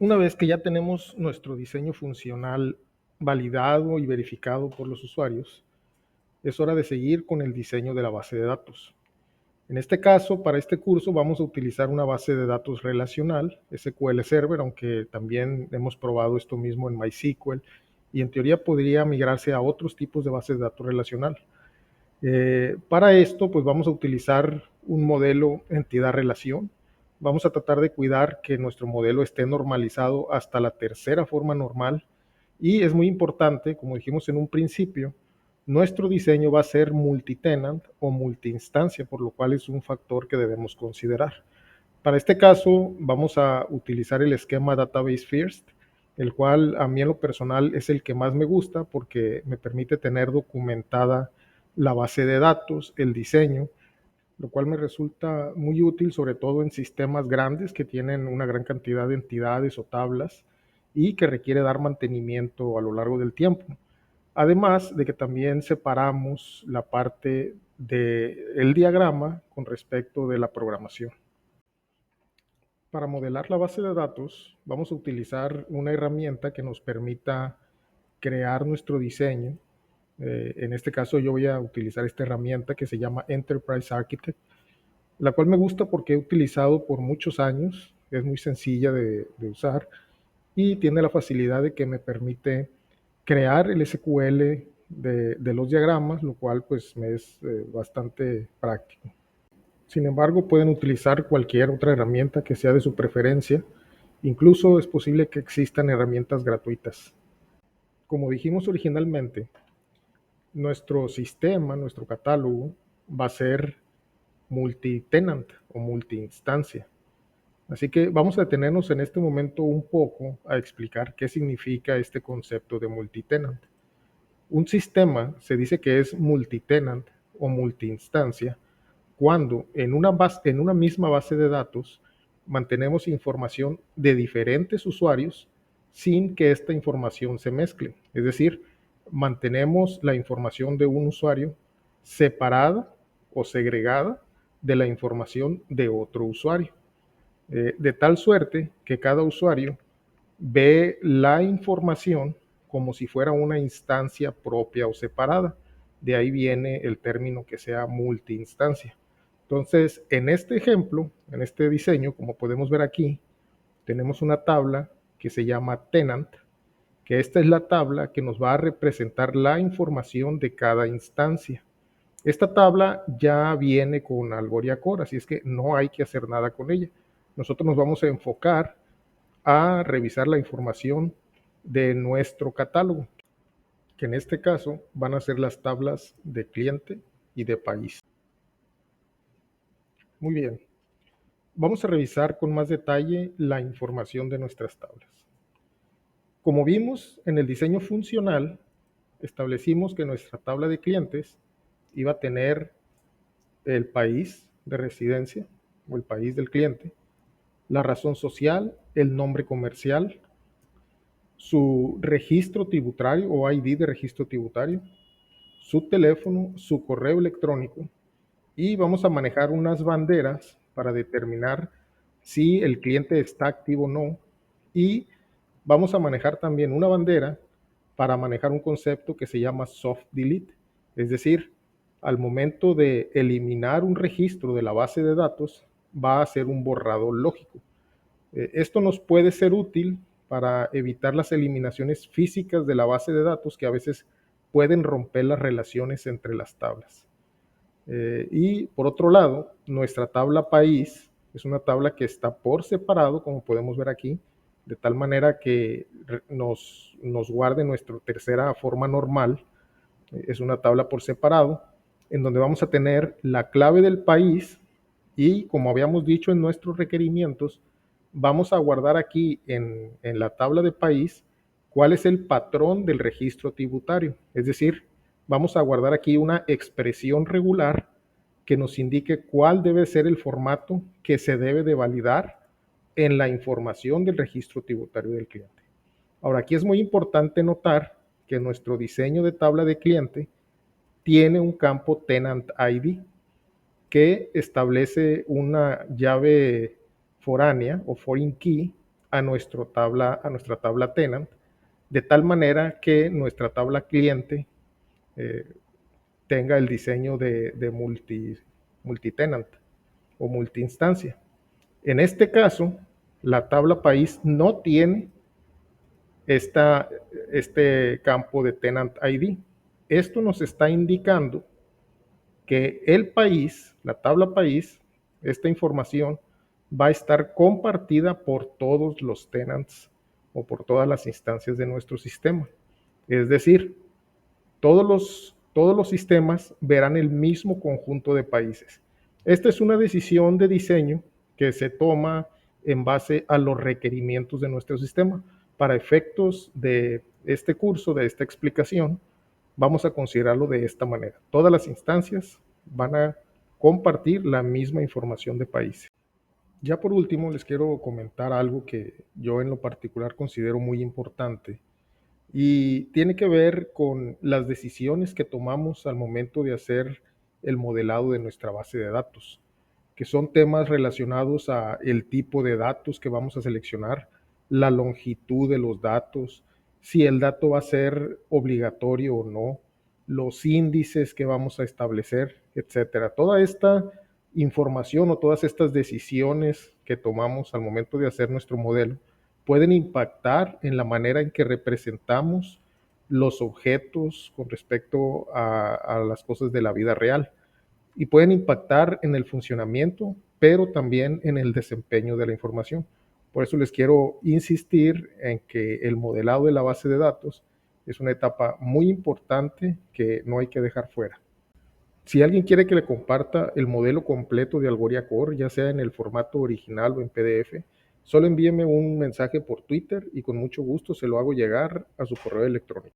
Una vez que ya tenemos nuestro diseño funcional validado y verificado por los usuarios, es hora de seguir con el diseño de la base de datos. En este caso, para este curso vamos a utilizar una base de datos relacional, SQL Server, aunque también hemos probado esto mismo en MySQL, y en teoría podría migrarse a otros tipos de bases de datos relacional. Para esto, pues vamos a utilizar un modelo entidad-relación. Vamos a tratar de cuidar que nuestro modelo esté normalizado hasta la tercera forma normal. Y es muy importante, como dijimos en un principio, nuestro diseño va a ser multitenant o multiinstancia, por lo cual es un factor que debemos considerar. Para este caso, vamos a utilizar el esquema Database First, el cual a mí en lo personal es el que más me gusta porque me permite tener documentada la base de datos, el diseño, lo cual me resulta muy útil, sobre todo en sistemas grandes que tienen una gran cantidad de entidades o tablas y que requiere dar mantenimiento a lo largo del tiempo. Además de que también separamos la parte del diagrama con respecto de la programación. Para modelar la base de datos, vamos a utilizar una herramienta que nos permita crear nuestro diseño. En este caso yo voy a utilizar esta herramienta que se llama Enterprise Architect, la cual me gusta porque he utilizado por muchos años, es muy sencilla de usar y tiene la facilidad de que me permite crear el SQL de los diagramas, lo cual pues me es bastante práctico. Sin embargo, pueden utilizar cualquier otra herramienta que sea de su preferencia. Incluso es posible que existan herramientas gratuitas. Como dijimos originalmente, nuestro sistema, nuestro catálogo, va a ser multitenant o multiinstancia. Así que vamos a detenernos en este momento un poco a explicar qué significa este concepto de multitenant. Un sistema se dice que es multitenant o multiinstancia cuando en una misma base de datos mantenemos información de diferentes usuarios sin que esta información se mezcle. Es decir, mantenemos la información de un usuario separada o segregada de la información de otro usuario. De tal suerte que cada usuario ve la información como si fuera una instancia propia o separada. De ahí viene el término que sea multiinstancia. Entonces, en este ejemplo, en este diseño, como podemos ver aquí, tenemos una tabla que se llama tenant, que esta es la tabla que nos va a representar la información de cada instancia. Esta tabla ya viene con Algolia Core, así es que no hay que hacer nada con ella. Nosotros nos vamos a enfocar a revisar la información de nuestro catálogo, que en este caso van a ser las tablas de cliente y de país. Muy bien, vamos a revisar con más detalle la información de nuestras tablas. Como vimos en el diseño funcional, establecimos que nuestra tabla de clientes iba a tener el país de residencia o el país del cliente, la razón social, el nombre comercial, su registro tributario o ID de registro tributario, su teléfono, su correo electrónico y vamos a manejar unas banderas para determinar si el cliente está activo o no y vamos a manejar también una bandera para manejar un concepto que se llama soft delete, es decir, al momento de eliminar un registro de la base de datos va a ser un borrado lógico. Esto nos puede ser útil para evitar las eliminaciones físicas de la base de datos que a veces pueden romper las relaciones entre las tablas. Y por otro lado, nuestra tabla país es una tabla que está por separado, como podemos ver aquí, de tal manera que nos guarde nuestra tercera forma normal. Es una tabla por separado, en donde vamos a tener la clave del país y, como habíamos dicho en nuestros requerimientos, vamos a guardar aquí en la tabla de país cuál es el patrón del registro tributario. Es decir, vamos a guardar aquí una expresión regular que nos indique cuál debe ser el formato que se debe de validar en la información del registro tributario del cliente. Ahora, aquí es muy importante notar que nuestro diseño de tabla de cliente tiene un campo Tenant ID que establece una llave foránea o foreign key a nuestra tabla tenant, de tal manera que nuestra tabla cliente eh, tenga el diseño de multitenant o multiinstancia. En este caso, la tabla país no tiene este campo de tenant ID. Esto nos está indicando que el país, la tabla país, esta información va a estar compartida por todos los tenants o por todas las instancias de nuestro sistema. Es decir, todos los sistemas verán el mismo conjunto de países. Esta es una decisión de diseño que se toma en base a los requerimientos de nuestro sistema. Para efectos de este curso, de esta explicación, vamos a considerarlo de esta manera. Todas las instancias van a compartir la misma información de países. Ya por último, les quiero comentar algo que yo en lo particular considero muy importante y tiene que ver con las decisiones que tomamos al momento de hacer el modelado de nuestra base de datos, que son temas relacionados a el tipo de datos que vamos a seleccionar, la longitud de los datos, si el dato va a ser obligatorio o no, los índices que vamos a establecer, etcétera. Toda esta información o todas estas decisiones que tomamos al momento de hacer nuestro modelo pueden impactar en la manera en que representamos los objetos con respecto a las cosas de la vida real y pueden impactar en el funcionamiento, pero también en el desempeño de la información. Por eso les quiero insistir en que el modelado de la base de datos es una etapa muy importante que no hay que dejar fuera. Si alguien quiere que le comparta el modelo completo de Algoria Core, ya sea en el formato original o en PDF, solo envíeme un mensaje por Twitter y con mucho gusto se lo hago llegar a su correo electrónico.